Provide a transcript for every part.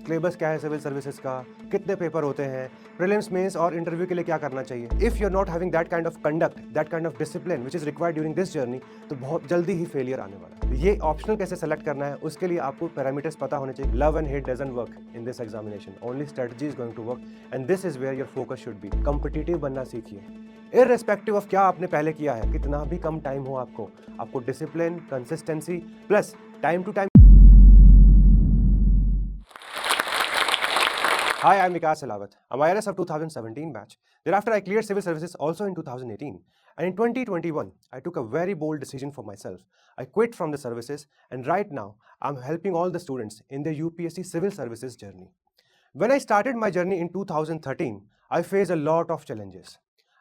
Syllabus क्या है civil services का, कितने पेपर होते हैं, प्रीलिम्स मेंस और इंटरव्यू के लिए क्या करना चाहिए। If you are not having that kind of conduct, that kind of discipline which is required during this journey, तो बहुत जल्दी ही फेलियर आने वाला है। ये ऑप्शनल कैसे सेलेक्ट करना है, उसके लिए आपको पैरामीटर्स पता होने चाहिए। Love and hate doesn't work in this examination, only strategy is going to work and this is where your focus should be. Competitive बनना सीखिए इररिस्पेक्टिव ऑफ क्या आपने पहले किया है, कितना भी कम टाइम हो आपको discipline, consistency plus time to time. Hi, I'm Vikas Selawat. I'm IRS of 2017 batch. Thereafter, I cleared civil services also in 2018. And in 2021, I took a very bold decision for myself. I quit from the services, and right now, I'm helping all the students in their UPSC civil services journey. When I started my journey in 2013, I faced a lot of challenges.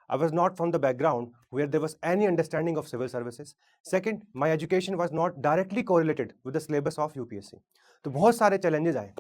I was not from the background where there was any understanding of civil services. Second, my education was not directly correlated with the syllabus of UPSC. तो बहुत सारे challenges आए।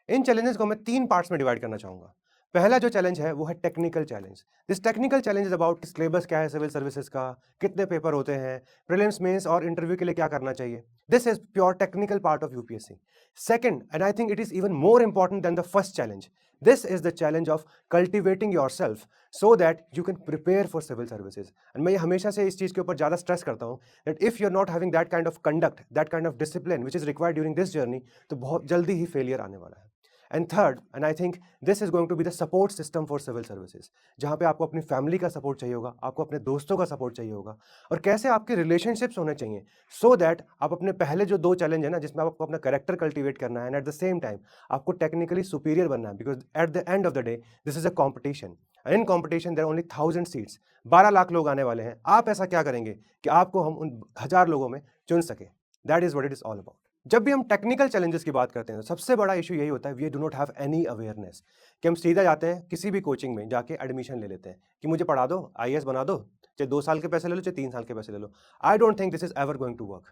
इन challenges को मैं 3 parts में divide करना चाहूँगा। पहला जो चैलेंज है वो है technical challenge. This technical challenge is about syllabus क्या है सिविल सर्विसेज का, कितने पेपर होते हैं, प्रीलिम्स मेंस और इंटरव्यू के लिए क्या करना चाहिए। This is pure technical part of UPSC. Second, and I think it is even more important than the first challenge, this is the challenge of cultivating yourself so that you can prepare for civil services. And मैं हमेशा से इस चीज़ के ऊपर ज़्यादा stress करता हूँ that if you are not having that kind of conduct, that kind of discipline which is required during this journey, तो बहुत जल्दी ही फेलियर आने वाला है। And third, and I think this is going to be the support system for civil services, जहाँ पे आपको अपनी फैमिली का सपोर्ट चाहिए होगा, आपको अपने दोस्तों का सपोर्ट चाहिए होगा, और कैसे आपके रिलेशनशिप्स होने चाहिए सो दैट आप अपने पहले जो 2 चैलेंज है ना, जिसमें आपको अपना कैरेक्टर कल्टिवेट करना है and at the same time आपको टेक्निकली सुपीरियर बनना है, because at the end of the day this is a competition. In competition there only 1000 seats, 12 lakh लोग आने वाले हैं। आप ऐसा क्या करेंगे कि आपको हम उन 1000 लोगों में चुन सके। That is what it is all about. जब भी हम टेक्निकल चैलेंजेस की बात करते हैं तो सबसे बड़ा इशू यही होता है, we do not have any awareness, कि हम सीधा जाते हैं किसी भी कोचिंग में जाके एडमिशन ले लेते हैं कि मुझे पढ़ा दो, आईएएस बना दो, चाहे 2 साल के पैसे ले लो, चाहे 3 साल के पैसे ले लो। I don't think this is ever going to work.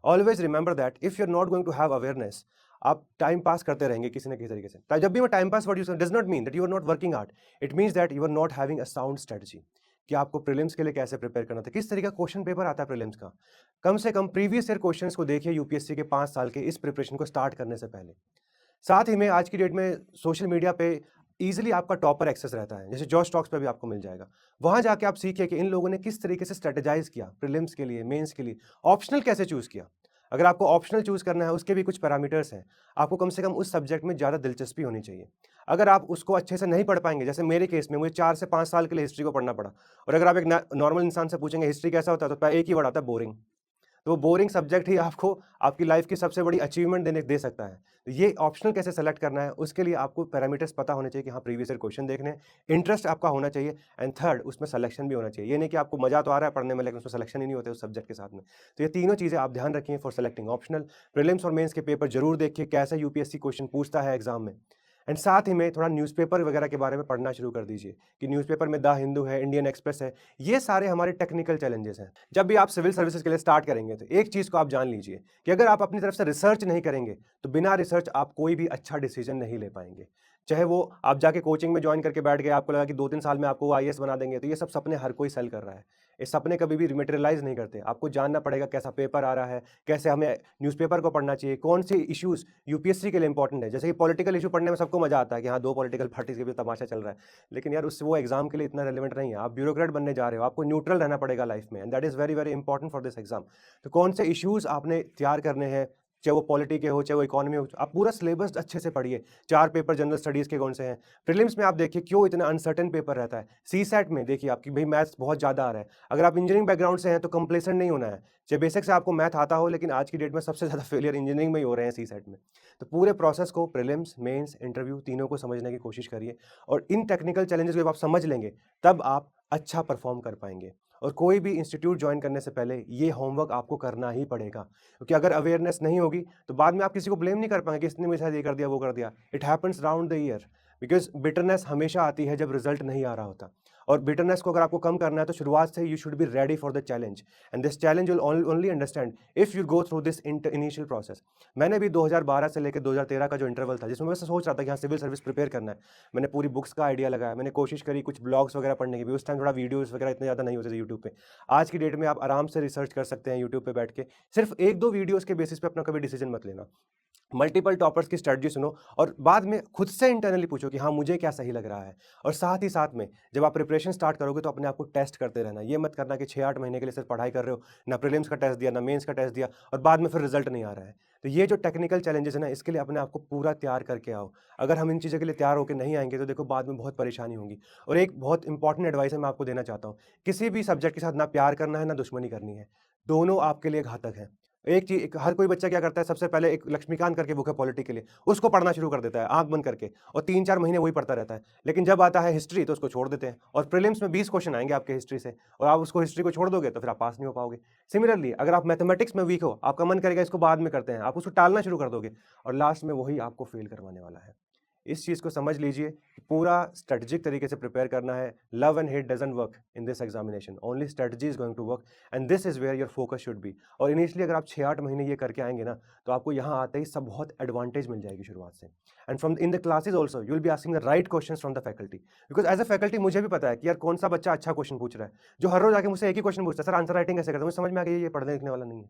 Always remember that if you are not going to have awareness, आप टाइम पास करते रहेंगे किसी न किसी तरीके से। जब भी मैं time pass word use does not mean that you are not working hard, it means that you are not having a sound strategy, कि आपको प्रीलिम्स के लिए कैसे प्रिपेयर करना था, किस तरीके का क्वेश्चन पेपर आता है प्रीलिम्स का। कम से कम प्रीवियस ईयर क्वेश्चंस को देखिए यूपीएससी के 5 साल के, इस प्रिपरेशन को स्टार्ट करने से पहले। साथ ही में आज की डेट में सोशल मीडिया पे ईजिली आपका टॉपर एक्सेस रहता है, जैसे जॉश टॉक्स पे भी आपको मिल जाएगा। वहाँ जाके आप सीखिए कि इन लोगों ने किस तरीके से स्ट्रेटेजाइज किया प्रीलिम्स के लिए, मेंस के लिए, ऑप्शनल कैसे चूज़ किया। अगर आपको ऑप्शनल चूज़ करना है, उसके भी कुछ पैरामीटर्स हैं। आपको कम से कम उस सब्जेक्ट में ज़्यादा दिलचस्पी होनी चाहिए। अगर आप उसको अच्छे से नहीं पढ़ पाएंगे, जैसे मेरे केस में मुझे 4 से 5 साल के लिए हिस्ट्री को पढ़ना पड़ा, और अगर आप एक नॉर्मल इंसान से पूछेंगे हिस्ट्री कैसा होता है, तो एक ही वर्ड आता है, बोरिंग। तो बोरिंग सब्जेक्ट ही आपको आपकी लाइफ की सबसे बड़ी अचीवमेंट दे सकता है। तो ये ऑप्शनल कैसे सेलेक्ट करना है, उसके लिए आपको पैरामीटर्स पता होने चाहिए कि हाँ प्रीवियस ईयर क्वेश्चन देखने हैं, इंटरेस्ट आपका होना चाहिए, एंड थर्ड उसमें सिलेक्शन भी होना चाहिए। ये नहीं कि आपको मजा तो आ रहा है पढ़ने में लेकिन उसमें सिलेक्शन ही नहीं होते उस सब्जेक्ट के साथ में। तो ये तीनों चीज़ें आप ध्यान रखिए फॉर सेलेक्टिंग ऑप्शनल। प्रीलिम्स और मेंस के पेपर जरूर देखिए, कैसा यूपीएससी क्वेश्चन पूछता है एग्जाम में। एंड साथ ही में थोड़ा न्यूज़पेपर वगैरह के बारे में पढ़ना शुरू कर दीजिए, कि न्यूज़पेपर में द हिंदू है, इंडियन एक्सप्रेस है, ये सारे हमारे टेक्निकल चैलेंजेस हैं। जब भी आप सिविल सर्विसेज के लिए स्टार्ट करेंगे तो एक चीज़ को आप जान लीजिए कि अगर आप अपनी तरफ से रिसर्च नहीं करेंगे तो बिना रिसर्च आप कोई भी अच्छा डिसीजन नहीं ले पाएंगे। चाहे वो आप जाके कोचिंग में ज्वाइन करके बैठ गए, आपको लगा कि 2-3 साल में आपको आईएएस बना देंगे, तो ये सब सपने हर कोई सेल कर रहा है। ये सपने कभी भी मटेरियलाइज नहीं करते। आपको जानना पड़ेगा कैसा पेपर आ रहा है, कैसे हमें न्यूज़पेपर को पढ़ना चाहिए, कौन से इश्यूज यूपीएससी के लिए इंपॉर्टेंट है। जैसे कि पॉलिटिकल इशू पढ़ने में सबको मजा आता है कि हाँ 2 पॉलिटिकल पार्टीज के भी तमाशा चल रहा है, लेकिन यार उससे वो एग्जाम के लिए इतना रेलिवेंट नहीं है। आप ब्यूरोक्रेट बनने जा रहे हो, आपको न्यूट्रल रहना पड़ेगा लाइफ में, and that is very very important for this exam. तो कौन से इश्यूज आपने तैयार करने हैं, चाहे वो पॉलिटी के हो, चाहे वो इकोनॉमी हो, आप पूरा सिलेबस अच्छे से पढ़िए। 4 पेपर जनरल स्टडीज़ के कौन से हैं, प्रीलिम्स में आप देखिए क्यों इतना अनसर्टेन पेपर रहता है, सीसैट में देखिए आपकी भाई मैथ्स बहुत ज़्यादा आ रहा है। अगर आप इंजीनियरिंग बैकग्राउंड से हैं तो कंप्लेसेंट नहीं होना है, चाहे बेसिक से आपको मैथ आता हो, लेकिन आज की डेट में सबसे ज़्यादा फेलियर इंजीनियरिंग में ही हो रहे हैं सीसैट में। तो पूरे प्रोसेस को, प्रीलिम्स, मेंस, इंटरव्यू, तीनों को समझने की कोशिश करिए, और इन टेक्निकल चैलेंजेस को जब आप समझ लेंगे तब आप अच्छा परफॉर्म कर पाएंगे। और कोई भी इंस्टीट्यूट ज्वाइन करने से पहले ये होमवर्क आपको करना ही पड़ेगा, क्योंकि अगर अवेयरनेस नहीं होगी तो बाद में आप किसी को ब्लेम नहीं कर पाएंगे कि इसने मेरे साथ ये कर दिया, वो कर दिया। It happens round the year. Because bitterness हमेशा आती है जब रिजल्ट नहीं आ रहा होता, और बिटरनेस को अगर आपको कम करना है तो शुरुआत से you should be ready for the challenge, and this challenge will only understand if you go through this initial process. मैंने भी 2012 से लेकर 2013 का जो इंटरवल था, जिसमें मैं सोच रहा था कि हाँ सिविल सर्विस प्रिपेयर करना है, मैंने पूरी बुक्स का आइडिया लगाया, मैंने कोशिश करी कुछ ब्लॉग्स वगैरह पढ़ने की भी, उस टाइम थोड़ा वीडियोस वगैरह इतने ज़्यादा नहीं होते थे यूट्यूब पे। आज की डेट में आप आराम से रिसर्च कर सकते हैं यूट्यूब पे बैठ के, सिर्फ एक दो वीडियोस के बेसिस पे अपना कभी डिसीजन मत लेना। मल्टीपल टॉपर्स की स्ट्रेटजी सुनो और बाद में खुद से इंटरनली पूछो कि हाँ मुझे क्या सही लग रहा है। और साथ ही साथ में जब आप प्रिपरेशन स्टार्ट करोगे तो अपने आप को टेस्ट करते रहना। ये मत करना कि 6-8 महीने के लिए सिर्फ पढ़ाई कर रहे हो, ना प्रीलिम्स का टेस्ट दिया, ना मेंस का टेस्ट दिया, और बाद में फिर रिजल्ट नहीं आ रहा है। तो ये जो टेक्निकल चैलेंजेस है ना, इसके लिए अपने आप को पूरा तैयार करके आओ। अगर हम इन चीज़ों के लिए तैयार होकर नहीं आएंगे तो देखो बाद में बहुत परेशानी होगी। और एक बहुत इंपॉर्टेंट एडवाइस है मैं आपको देना चाहता हूँ, किसी भी सब्जेक्ट के साथ ना प्यार करना है ना दुश्मनी करनी है, दोनों आपके लिए घातक है। एक चीज हर कोई बच्चा क्या करता है, सबसे पहले एक लक्ष्मीकांत करके बुक है पॉलिटी के लिए, उसको पढ़ना शुरू कर देता है आंख बंद करके, और 3-4 महीने वही पढ़ता रहता है। लेकिन जब आता है हिस्ट्री तो उसको छोड़ देते हैं, और प्रीलिम्स में 20 क्वेश्चन आएंगे आपके हिस्ट्री से, और आप उसको हिस्ट्री को छोड़ दोगे तो फिर आप पास नहीं हो पाओगे। सिमिलरली अगर आप मैथमेटिक्स में वीक हो, आपका मन करेगा इसको बाद में करते हैं, आप उसको टालना शुरू कर दोगे, और लास्ट में वही आपको फेल करवाने वाला है। इस चीज़ को समझ लीजिए कि पूरा स्ट्रेटजिक तरीके से प्रिपेयर करना है। Love and hate doesn't work in this examination, only strategy is going to work, and this is where your focus should be. और इनिशियली अगर आप 6-8 महीने ये करके आएंगे ना, तो आपको यहाँ आते ही सब बहुत एडवांटेज मिल जाएगी शुरुआत से। And from in the classes also you will be asking the right question from the faculty, because as a faculty मुझे भी पता है कि यार कौन सा बच्चा अच्छा क्वेश्चन पूछ रहा है। जो हर रोज आके मुझसे एक ही क्वेश्चन पूछता है, सर आंसर राइटिंग कैसे करते हैं, मुझे समझ में आ गया ये पढ़ने लिखने वाला नहीं है।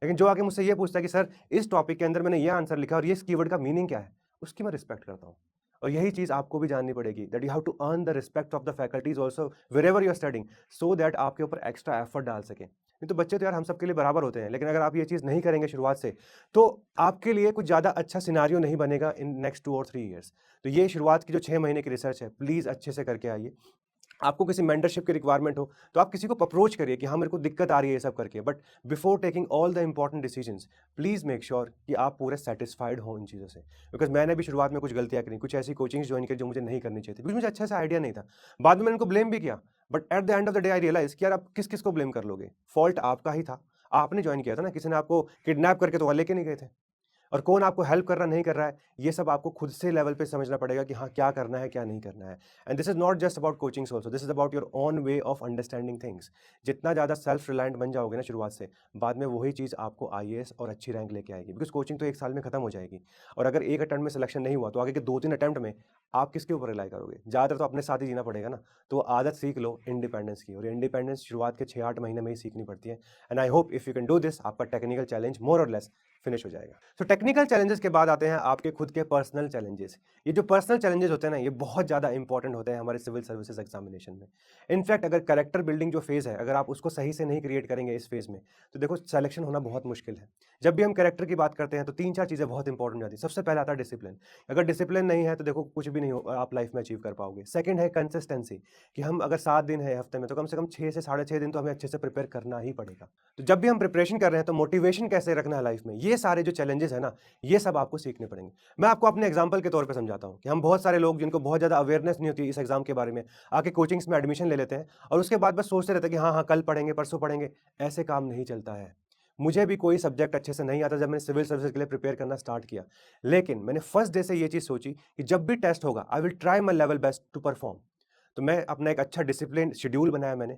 लेकिन जो आके मुझसे ये पूछता है कि सर इस टॉपिक के अंदर मैंने ये आंसर लिखा और ये इस कीवर्ड का मीनिंग क्या है, उसकी मैं रिस्पेक्ट करता हूँ। और यही चीज आपको भी जाननी पड़ेगी, that you have to earn the respect of the faculties also wherever you are studying, so that आपके ऊपर एक्स्ट्रा एफर्ट डाल सके। नहीं तो बच्चे तो यार हम सबके लिए बराबर होते हैं, लेकिन अगर आप ये चीज़ नहीं करेंगे शुरुआत से, तो आपके लिए कुछ ज़्यादा अच्छा सिनारियो नहीं बनेगा इन नेक्स्ट 2 और 3 ईयर्स। तो ये शुरुआत की जो 6 महीने की रिसर्च है, प्लीज़ अच्छे से करके आइए। आपको किसी मेंटरशिप की रिक्वायरमेंट हो तो आप किसी को अप्रोच करिए कि हाँ मेरे को दिक्कत आ रही है ये सब करके, but before taking all the important decisions please make sure कि आप पूरे सेटिस्फाइड हो इन चीज़ों से। बिकॉज मैंने भी शुरुआत में कुछ गलतियां करी, कुछ ऐसी कोचिंग्स ज्वाइन करी जो मुझे नहीं करनी चाहिए थी, बिकॉज मुझे अच्छा सा आइडिया नहीं था। बाद में मैंने उनको ब्लेम भी किया, but at the end of the day I realise कि यार आप किस किस को ब्लेम कर लोगे, फॉल्ट आपका ही था। आपने ज्वाइन किया था ना, किसी ने आपको किडनैप करके तो वहाँ लेके नहीं गए थे। और कौन आपको हेल्प कर रहा नहीं कर रहा है, ये सब आपको खुद से लेवल पे समझना पड़ेगा कि हाँ क्या करना है क्या नहीं करना है। And this is not just about coachings also, this is about your own way of understanding things. जितना ज़्यादा सेल्फ रिलायंट बन जाओगे ना शुरुआत से, बाद में वही चीज़ आपको आईएएस और अच्छी रैंक लेके आएगी, बिकॉज कोचिंग तो 1 साल में खत्म हो जाएगी। और अगर एक अटेम्प्ट में सिलेक्शन नहीं हुआ तो आगे के 2-3 अटेम्प्ट में आप किसके ऊपर रिलाई करोगे, ज़्यादातर तो अपने साथ ही जीना पड़ेगा ना। तो आदत सीख लो इंडिपेंडेंस की, और इंडिपेंडेंस शुरुआत के 6-8 महीने में ही सीखनी पड़ती है। And I hope if you can do this, आपका टेक्निकल चैलेंज मोर और लेस फिनिश हो जाएगा। तो टेक्निकल चैलेंजेस के बाद आते हैं आपके खुद के पर्सनल चैलेंजेस। ये जो पर्सनल चैलेंजेस होते हैं ना, ये बहुत ज़्यादा इंपॉर्टेंट होते हैं हमारे सिविल सर्विसेज एग्जामिनेशन में। इनफैक्ट अगर कैरेक्टर बिल्डिंग जो फेज़ है, अगर आप उसको सही से नहीं क्रिएट करेंगे इस फेज़ में, तो देखो सिलेक्शन होना बहुत मुश्किल है। जब भी हम कैरेक्टर की बात करते हैं तो 3-4 चीज़ें बहुत इंपॉर्टेंट हो जाती है। सबसे पहला आता है डिसिप्लिन। अगर डिसिप्लिन नहीं है तो देखो कुछ भी नहीं हो आप लाइफ में अचीव कर पाओगे। सेकंड है कंसिस्टेंसी, कि हम अगर 7 दिन है हफ्ते में, तो कम से कम 6 से साढ़े 6 दिन तो हमें अच्छे से प्रिपेयर करना ही पड़ेगा। तो जब भी हम प्रिपरेशन कर रहे हैं तो मोटिवेशन कैसे रखना है लाइफ में, ये सारे जो चैलेंजेस है ना, ये सब आपको सीखने पड़ेंगे। मैं आपको अपने एग्जांपल के तौर पे समझाता हूँ कि हम बहुत सारे लोग जिनको बहुत ज़्यादा अवेयरनेस नहीं होती इस एग्जाम के बारे में, आके कोचिंग्स में एडमिशन ले लेते हैं और उसके बाद बस सोचते रहते हैं कि हाँ हाँ कल पढ़ेंगे परसों पढ़ेंगे। ऐसे काम नहीं चलता है। मुझे भी कोई सब्जेक्ट अच्छे से नहीं आता जब मैंने सिविल सर्विस के लिए प्रिपेयर करना स्टार्ट किया, लेकिन मैंने फर्स्ट डे से ये चीज़ सोची कि जब भी टेस्ट होगा I will try my level best to perform. तो मैं अपना एक अच्छा डिसिप्लिन शेड्यूल बनाया मैंने।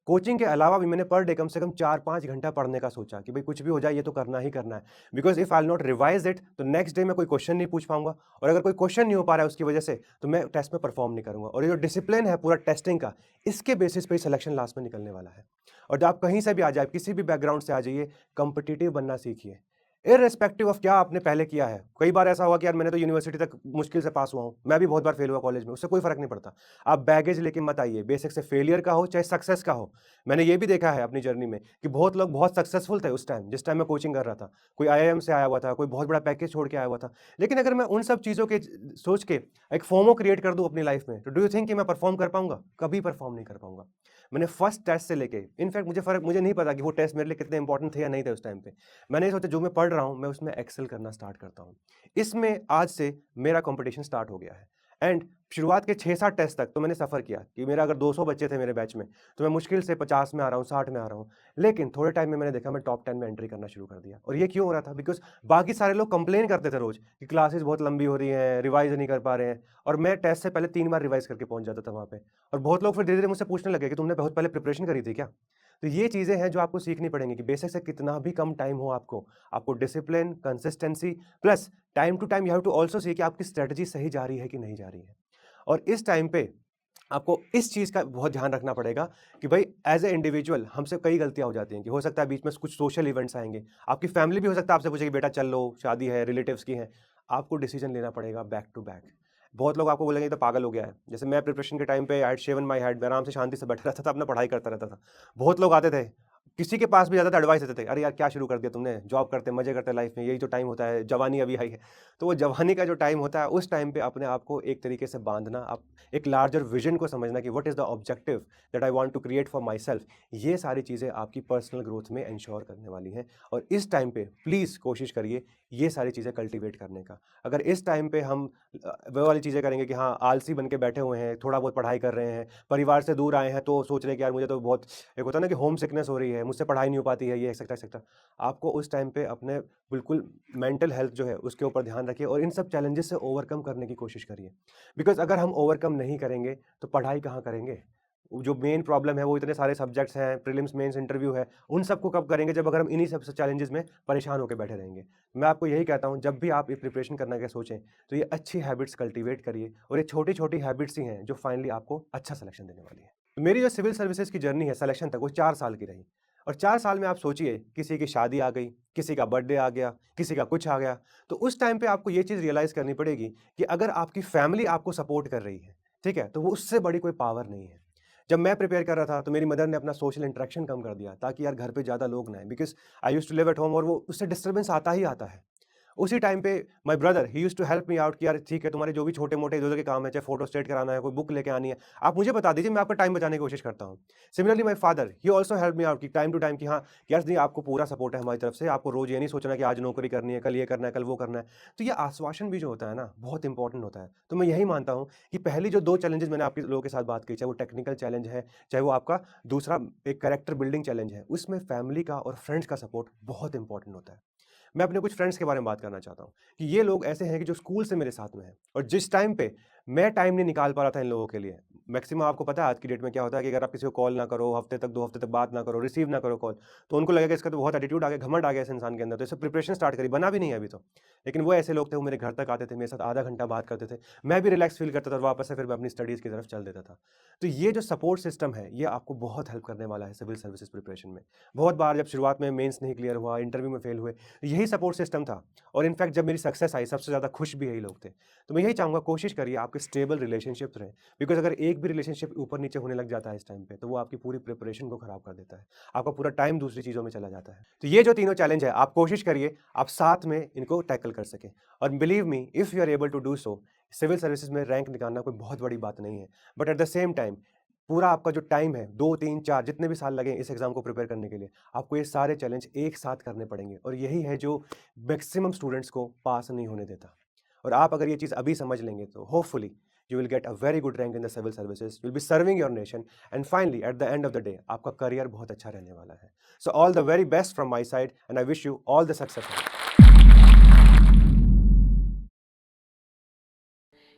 कोचिंग के अलावा भी मैंने पर डे कम से कम 4-5 घंटा पढ़ने का सोचा कि भाई कुछ भी हो जाए ये तो करना ही करना है। Because if I will not revise it तो नेक्स्ट डे मैं कोई क्वेश्चन नहीं पूछ पाऊँगा, और अगर कोई क्वेश्चन नहीं हो पा रहा है उसकी वजह से तो मैं टेस्ट में परफॉर्म नहीं करूँगा। और ये जो डिसिप्लिन है पूरा टेस्टिंग का, इसके बेसिस पे ही सिलेक्शन लास्ट में निकलने वाला है। और जब आप कहीं से भी आ जाए, किसी भी बैकग्राउंड से आ जाइए, कॉम्पिटिटिव बनना सीखिए। इर्रेस्पेक्टिव ऑफ क्या आपने पहले किया है। कई बार ऐसा हुआ कि यार मैंने तो यूनिवर्सिटी तक मुश्किल से पास हुआ हूँ, मैं भी बहुत बार फेल हुआ कॉलेज में, उससे कोई फ़र्क नहीं पड़ता। आप बैगेज लेके मत आइए, बेशक से फेलियर का हो चाहे सक्सेस का हो। मैंने ये भी देखा है अपनी जर्नी में कि बहुत लोग बहुत सक्सेसफुल थे उस टाइम, जिस टाइम मैं कोचिंग कर रहा था। कोई आईआईएम से आया हुआ था, कोई बहुत बड़ा पैकेज छोड़ के आया हुआ था। लेकिन अगर मैं उन सब चीज़ों के सोच के एक फोमो क्रिएट कर दूँ अपनी लाइफ में, तो डू यू थिंक कि मैं परफॉर्म कर पाऊँगा? कभी परफॉर्म नहीं कर पाऊँगा। मैंने फर्स्ट टेस्ट से लेके इनफैक्ट मुझे नहीं पता कि वो टेस्ट मेरे लिए कितने इंपॉर्टेंट थे या नहीं थे उस टाइम पे। मैंने ये सोचा जो मैं पढ़ रहा हूँ मैं उसमें एक्सेल करना स्टार्ट करता हूँ। इसमें आज से मेरा कंपटीशन स्टार्ट हो गया है। एंड शुरुआत के 6-7 टेस्ट तक तो मैंने सफ़र किया कि मेरा अगर 200 बच्चे थे मेरे बैच में, तो मैं मुश्किल से 50 में आ रहा हूँ, 60 में आ रहा हूँ। लेकिन थोड़े टाइम में मैंने देखा मैं टॉप 10 में एंट्री करना शुरू कर दिया। और ये क्यों हो रहा था? बिकॉज़ बाकी सारे लोग कंप्लेन करते थे रोज़ कि क्लासेस बहुत लंबी हो रही हैं, रिवाइज़ नहीं कर पा रहे हैं, और मैं टेस्ट से पहले 3 बार रिवाइज़ करके पहुँच जाता था वहाँ पे। और बहुत लोग फिर धीरे-धीरे मुझसे पूछने लगे कि तुमने बहुत पहले प्रिपरेशन करी थी क्या? तो ये चीज़ें हैं जो आपको सीखनी पड़ेंगी कि बेशक से कितना भी कम टाइम हो आपको discipline, consistency plus time to time you have to also see कि आपकी स्ट्रैटेजी सही जा रही है कि नहीं जा रही है। और इस टाइम पे आपको इस चीज़ का बहुत ध्यान रखना पड़ेगा कि भाई एज़ ए इंडिविजुअल हमसे कई गलतियाँ हो जाती हैं कि हो सकता है बीच में कुछ सोशल इवेंट्स आएँगे। आपकी फैमिली भी हो सकता है आपसे पूछे कि बेटा चल लो, शादी है, रिलेटिव्स की है। आपको डिसीजन लेना पड़ेगा बैक टू बैक। बहुत लोग आपको बोलेंगे ये तो पागल हो गया है। जैसे मैं प्रिपरेशन के टाइम पे I had shaven my head, मैं आराम से शांति से बैठा रहता था, अपना पढ़ाई करता रहता था। बहुत लोग आते थे, किसी के पास भी जाते थे एडवाइस देते थे, "अरे यार क्या शुरू कर दिया तुमने? जॉब करते मज़े करते लाइफ में, यही तो टाइम होता है, जवानी अभी आई है।" तो वो जवानी का जो टाइम होता है उस टाइम पे अपने आप को एक तरीके से बाँधना, आप एक लार्जर विज़न को समझना कि what is the objective that I want to create for myself. ये सारी चीज़ें आपकी पर्सनल ग्रोथ में एंश्योर करने वाली हैं। और इस टाइम पे प्लीज़ कोशिश करिए ये सारी चीज़ें कल्टीवेट करने का। अगर इस टाइम पे हम वो वाली चीज़ें करेंगे कि हाँ, आलसी बन के बैठे हुए हैं, थोड़ा बहुत पढ़ाई कर रहे हैं, परिवार से दूर आए हैं तो सोच रहे हैं कि यार मुझे तो बहुत एक होता है ना कि होम सिकनेस हो रही है, मुझसे पढ़ाई नहीं हो पाती है, ये एक्सेट्रा एक्सेट्रा। आपको उस टाइम पे अपने बिल्कुल मेंटल हेल्थ जो है उसके ऊपर ध्यान रखिए और इन सब चैलेंजेस से ओवरकम करने की कोशिश करिए। बिकॉज़ अगर हम ओवरकम नहीं करेंगे तो पढ़ाई कहाँ करेंगे? वो जो मेन प्रॉब्लम है वो इतने सारे सब्जेक्ट्स हैं, प्रीलिम्स, मेंस, इंटरव्यू है, उन सबको कब करेंगे जब अगर हम इन्हीं सब चैलेंजेस में परेशान होकर बैठे रहेंगे। मैं आपको यही कहता हूँ जब भी आप ये प्रिपरेशन करने का सोचें तो ये अच्छी हैबिट्स कल्टीवेट करिए और ये छोटी-छोटी हैबिट्स ही हैं जो फाइनली आपको अच्छा सिलेक्शन देने वाली है। तो मेरी जो सिविल सर्विसेज की जर्नी है सिलेक्शन तक वो 4 साल की रही। और 4 साल में आप सोचिए किसी की शादी आ गई, किसी का बर्थडे आ गया, किसी का कुछ आ गया। तो उस टाइम पे आपको ये चीज़ रियलाइज़ करनी पड़ेगी कि अगर आपकी फैमिली आपको सपोर्ट कर रही है, ठीक है? तो वो उससे बड़ी कोई पावर नहीं है। जब मैं प्रिपेयर कर रहा था तो मेरी मदर ने अपना सोशल इंटरेक्शन कम कर दिया ताकि यार घर पे ज़्यादा लोग ना आएँ because I used to live at home और वो उससे डिस्टर्बेंस आता ही आता है। उसी टाइम पे my brother he used to help me out कि यार ठीक है तुम्हारे जो भी छोटे-मोटे इधर-उधर के काम है, चाहे फोटो स्टेट कराना है, कोई बुक लेके आनी है, आप मुझे बता दीजिए मैं आपका टाइम बचाने की कोशिश करता हूँ। Similarly my father he also help me out कि टाइम टू टाइम कि हाँ, यार नहीं आपको पूरा सपोर्ट है हमारी तरफ से, आपको रोज़ ये नहीं सोचना कि आज नौकरी करनी है, कल ये करना है, कल वो करना है। तो ये आश्वासन भी जो होता है ना, बहुत इंपॉर्टेंट होता है। तो मैं यही मानता हूँ कि पहली जो 2 चैलेंजेस मैंने आपके लोगों के साथ बात की, चाहे वो टेक्निकल चैलेंज है, चाहे वो आपका दूसरा एक कैरेक्टर बिल्डिंग चैलेंज है, उसमें फैमिली का और फ्रेंड्स का सपोर्ट बहुत इंपॉर्टेंट होता है। मैं अपने कुछ फ्रेंड्स के बारे में बात करना चाहता हूँ कि ये लोग ऐसे हैं कि जो स्कूल से मेरे साथ में हैं और जिस टाइम पे मैं टाइम नहीं निकाल पा रहा था इन लोगों के लिए, मैक्सिमम आपको पता है आज की डेट में क्या होता है कि अगर आप किसी को कॉल ना करो, हफ्ते तक 2 हफ्ते तक बात ना करो, रिसीव ना करो कॉल, तो उनको लगेगा इसका तो बहुत एटीट्यूड आ गया, घमंड आ गया इस इंसान के अंदर, तो इससे प्रिपरेशन स्टार्ट करी, बना भी नहीं है अभी तो। लेकिन वो ऐसे लोग थे, वो मेरे घर तक आते थे, मेरे साथ आधा घंटा बात करते थे, मैं भी रिलैक्स फील करता था और वापस से फिर मैं अपनी स्टडीज़ की तरफ चल देता था। तो ये जो सपोर्ट सिस्टम है, ये आपको बहुत हेल्प करने वाला है सिविल सर्विसेज प्रिपरेशन में। बहुत बार जब शुरुआत में मेंस नहीं क्लियर हुआ, इंटरव्यू में फेल हुए, यही सपोर्ट सिस्टम था और इनफैक्ट जब मेरी सक्सेस आई सबसे ज़्यादा खुश भी यही लोग थे। तो मैं यही चाहूँगा कोशिश करिए आपके स्टेबल रिलेशनशिप्स रहें बिकॉज़ अगर एक भी रिलेशनशिप ऊपर-नीचे होने लग जाता है इस टाइम पे, तो वो आपकी पूरी प्रिपरेशन को खराब कर देता है। आपका पूरा टाइम दूसरी चीज़ों में चला जाता है। तो ये जो तीनों चैलेंज है, आप कोशिश करिए आप साथ में इनको टैकल कर सकें और believe me if you are able to do so, civil services में रैंक निकालना कोई बहुत बड़ी बात नहीं है। But at the same time पूरा आपका जो टाइम है 2, 3, 4 जितने भी साल लगें इस एग्ज़ाम को प्रिपेयर करने के लिए, आपको ये सारे चैलेंज एक साथ करने पड़ेंगे और यही है जो मैक्सिमम स्टूडेंट्स को पास नहीं होने देता। और आप अगर ये चीज़ अभी समझ लेंगे तो hopefully you will get a very good rank in the civil services, you will be serving your nation and finally at the end of the day आपका करियर बहुत अच्छा रहने वाला है। So all the very best from my side and I wish you all the success.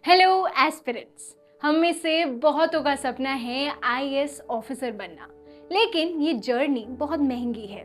Hello aspirants, हम में से बहुतों का सपना है आईएएस ऑफिसर बनना, लेकिन ये जर्नी बहुत महंगी है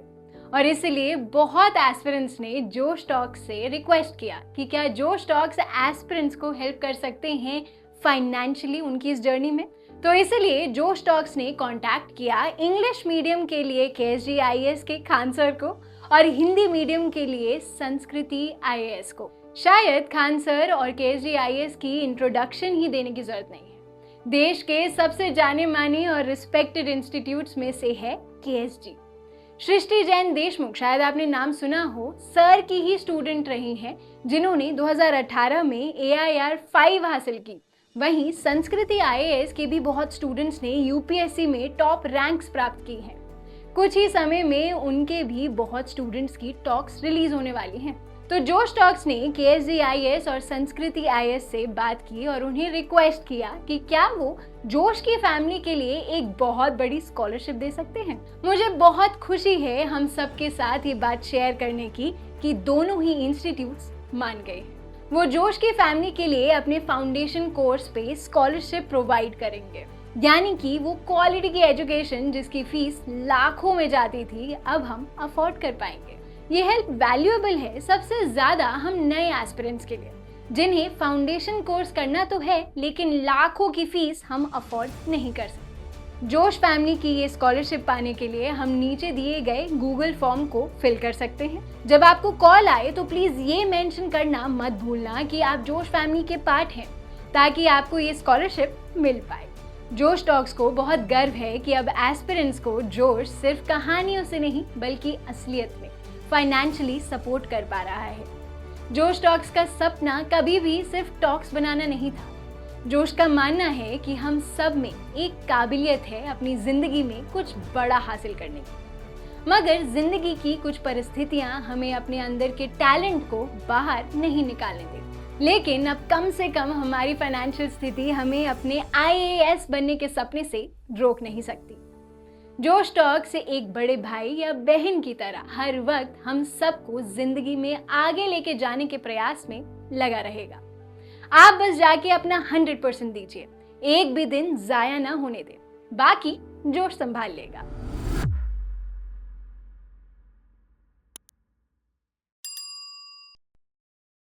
और इसलिए बहुत एस्पिरेंट्स ने जोश टॉक्स से रिक्वेस्ट किया कि क्या जोश टॉक्स एस्पिरेंट्स को हेल्प कर सकते हैं फाइनेंशियली उनकी इस जर्नी में। तो इसलिए जोश टॉक्स ने कांटेक्ट किया इंग्लिश मीडियम के लिए केएसजी आईएएस के खान सर को और हिंदी मीडियम के लिए संस्कृति आईएएस को। शायद खान सर और केएसजी आईएएस की इंट्रोडक्शन ही देने की जरूरत नहीं है। देश के सबसे जाने माने और रिस्पेक्टेड इंस्टीट्यूट्स में से है केएसजी। सृष्टि जैन देशमुख, शायद आपने नाम सुना हो, सर की ही स्टूडेंट रही हैं जिन्होंने 2018 में AIR 5 हासिल की। वहीं संस्कृति आईएएस के भी बहुत स्टूडेंट्स ने यूपीएससी में टॉप रैंक्स प्राप्त की हैं। कुछ ही समय में उनके भी बहुत स्टूडेंट्स की टॉक्स रिलीज होने वाली हैं। तो जोश टॉक्स ने KSG IAS और संस्कृति IAS से बात की और उन्हें रिक्वेस्ट किया कि क्या वो जोश की फैमिली के लिए एक बहुत बड़ी स्कॉलरशिप दे सकते हैं। मुझे बहुत खुशी है हम सबके साथ ये बात शेयर करने की कि दोनों ही इंस्टीट्यूट्स मान गए। वो जोश की फैमिली के लिए अपने फाउंडेशन कोर्स पे स्कॉलरशिप प्रोवाइड करेंगे, यानी कि वो क्वालिटी की एजुकेशन जिसकी फीस लाखों में जाती थी अब हम अफोर्ड कर पाएंगे। ये हेल्प वैल्यूएबल है सबसे ज़्यादा हम नए एस्पिरेंट्स के लिए, जिन्हें फाउंडेशन कोर्स करना तो है लेकिन लाखों की फीस हम अफोर्ड नहीं कर सकते। जोश फैमिली की ये स्कॉलरशिप पाने के लिए हम नीचे दिए गए गूगल फॉर्म को फिल कर सकते हैं। जब आपको कॉल आए तो प्लीज़ ये मेंशन करना मत भूलना कि आप जोश फैमिली के पार्ट हैं, ताकि आपको ये स्कॉलरशिप मिल पाए। जोश टॉक्स को बहुत गर्व है कि अब एस्पिरेंट्स को जोश सिर्फ कहानियों से नहीं बल्कि असलियत में फाइनेंशियली सपोर्ट कर पा रहा है। जोश टॉक्स का सपना कभी भी सिर्फ टॉक्स बनाना नहीं था। जोश का मानना है कि हम सब में एक काबिलियत है अपनी जिंदगी में कुछ बड़ा हासिल करने की, मगर जिंदगी की कुछ परिस्थितियां हमें अपने अंदर के टैलेंट को बाहर नहीं निकालने देती। लेकिन अब कम से कम हमारी फाइनेंशियल स्थिति हमें अपने IAS बनने के सपने से रोक नहीं सकती। जोश टॉक से एक बड़े भाई या बहन की तरह हर वक्त हम सबको जिंदगी में आगे लेके जाने के प्रयास में लगा रहेगा। आप बस जाके अपना 100% दीजिए, एक भी दिन जाया ना होने दें, बाकी जोश संभाल लेगा।